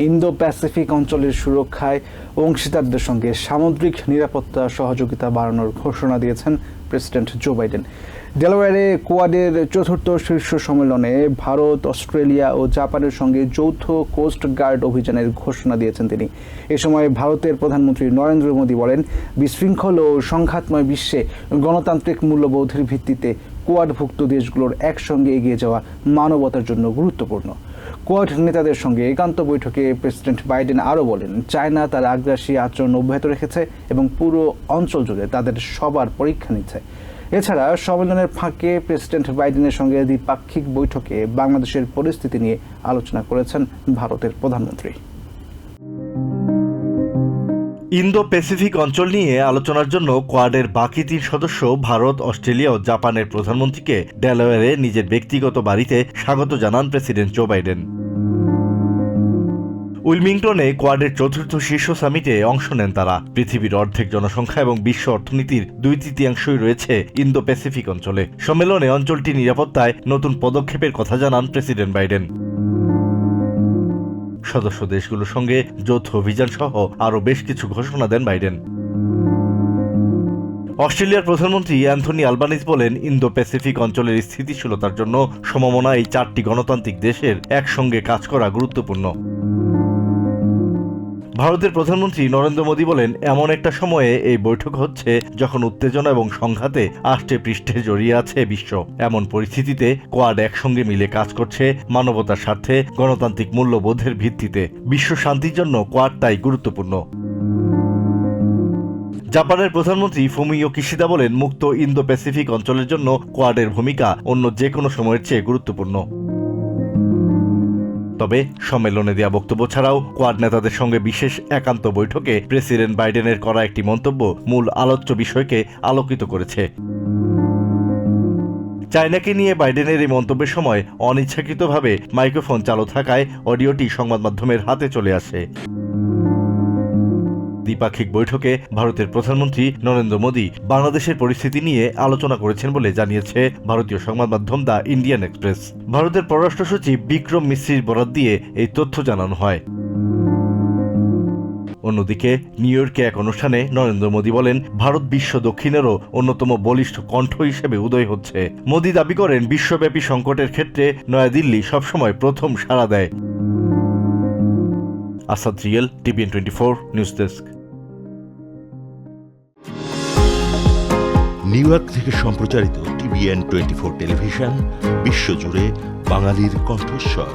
Indo Pacific অঞ্চলের সুরক্ষায় অংশীদারদের সঙ্গে সামুদ্রিক নিরাপত্তা সহযোগিতা বাড়ানোর ঘোষণা দিয়েছেন প্রেসিডেন্ট জো বাইডেন। ডেলাওয়্যারে কোয়াডের চতুর্থ শীর্ষ সম্মেলনে ভারত, অস্ট্রেলিয়া ও জাপানের সঙ্গে যৌথ কোস্ট গার্ড অভিযানের ঘোষণা দিয়েছেন তিনি। এ সময় ভারতের প্রধানমন্ত্রী নরেন্দ্র মোদী বলেন, বিশৃঙ্খল ও সংঘাতময় বিশ্বে গণতান্ত্রিক মূল্যবোধের ভিত্তিতে কোয়াডভুক্ত দেশগুলোর একসঙ্গে এগিয়ে যাওয়া মানবতার জন্য গুরুত্বপূর্ণ। কোয়াড নেতাদের সঙ্গে একান্ত বৈঠকে প্রেসিডেন্ট বাইডেন আরও বলেন, চায়না তার আগ্রাসী আচরণ অব্যাহত রেখেছে এবং পুরো অঞ্চল জুড়ে তাদের সবার পরীক্ষা নিচ্ছে। এছাড়া সম্মেলনের ফাঁকে প্রেসিডেন্ট বাইডেনের সঙ্গে দ্বিপাক্ষিক বৈঠকে বাংলাদেশের পরিস্থিতি নিয়ে আলোচনা করেছেন ভারতের প্রধানমন্ত্রী। ইন্দো প্যাসিফিক অঞ্চল নিয়ে আলোচনার জন্য কোয়াডের বাকি 3 সদস্য ভারত, অস্ট্রেলিয়া ও জাপানের প্রধানমন্ত্রীকে ডেলাওয়্যারে নিজের ব্যক্তিগত বাড়িতে স্বাগত জানান প্রেসিডেন্ট জো বাইডেন। উইলমিংটনে কোয়াডের চতুর্থ শীর্ষ সামিটে অংশ নেন তারা। পৃথিবীর অর্ধেক জনসংখ্যা এবং বিশ্ব অর্থনীতির 2/3 রয়েছে ইন্দো প্যাসিফিক অঞ্চলে। সম্মেলনে অঞ্চলটির নিরাপত্তায় নতুন পদক্ষেপের কথা জানান প্রেসিডেন্ট বাইডেন। সদস্য দেশগুলোর সঙ্গে যৌথ অভিযান সহ আরও বেশ কিছু ঘোষণা দেন বাইডেন। অস্ট্রেলিয়ার প্রধানমন্ত্রী অ্যান্থনি আলবানিজ বলেন, ইন্দো প্যাসিফিক অঞ্চলের স্থিতিশীলতার জন্য সমমনা এই 4টি গণতান্ত্রিক দেশের একসঙ্গে কাজ করা গুরুত্বপূর্ণ। ভারতের প্রধানমন্ত্রী নরেন্দ্র মোদী বলেন, এমন একটা সময়ে এই বৈঠক হচ্ছে যখন উত্তেজনা এবং সংঘাতে আষ্টে পৃষ্ঠে জড়িয়ে আছে বিশ্ব। এমন পরিস্থিতিতে কোয়াড একসঙ্গে মিলে কাজ করছে মানবতার স্বার্থে, গণতান্ত্রিক মূল্যবোধের ভিত্তিতে। বিশ্ব শান্তির জন্য কোয়াড তাই গুরুত্বপূর্ণ। জাপানের প্রধানমন্ত্রী ফুমিও কিশিদা বলেন, মুক্ত ইন্দো প্যাসিফিক অঞ্চলের জন্য কোয়াডের ভূমিকা অন্য যে কোনো সময়ের চেয়ে গুরুত্বপূর্ণ। তবে সম্মেলনে দেয়া বক্তব্য ছাড়াও কোয়াড নেতাদের সঙ্গে বিশেষ একান্ত বৈঠকে প্রেসিডেন্ট বাইডেনের করা একটি মন্তব্য মূল আলোচ্য বিষয়কে আলোকিত করেছে। চায়নাকে নিয়ে বাইডেনের এই মন্তব্যের সময় অনিচ্ছাকৃতভাবে মাইক্রোফোন চালু থাকায় অডিওটি সংবাদ মাধ্যমের হাতে চলে আসে। দ্বিপাক্ষিক বৈঠকে ভারতের প্রধানমন্ত্রী নরেন্দ্র মোদী বাংলাদেশের পরিস্থিতি নিয়ে আলোচনা করেছেন বলে জানিয়েছে ভারতীয় সংবাদ মাধ্যম দ্য ইন্ডিয়ান এক্সপ্রেস। ভারতের পররাষ্ট্র সচিব বিক্রম মিশ্রির বরাত দিয়ে এই তথ্য জানানো হয়। অন্যদিকে নিউ ইয়র্কে এক অনুষ্ঠানে নরেন্দ্র মোদী বলেন, ভারত বিশ্ব দক্ষিণেরও অন্যতম বলিষ্ঠ কণ্ঠ হিসেবে উদয় হচ্ছে। মোদী দাবি করেন, বিশ্বব্যাপী সংকটের ক্ষেত্রে নয়াদিল্লি সবসময় প্রথম সাড়া দেয়। Asad real, TVN 24 news desk. New York থেকে সম্প্রচারিত TVN 24 টেলিভিশন বিশ্বজুড়ে বাঙালির কণ্ঠস্বর।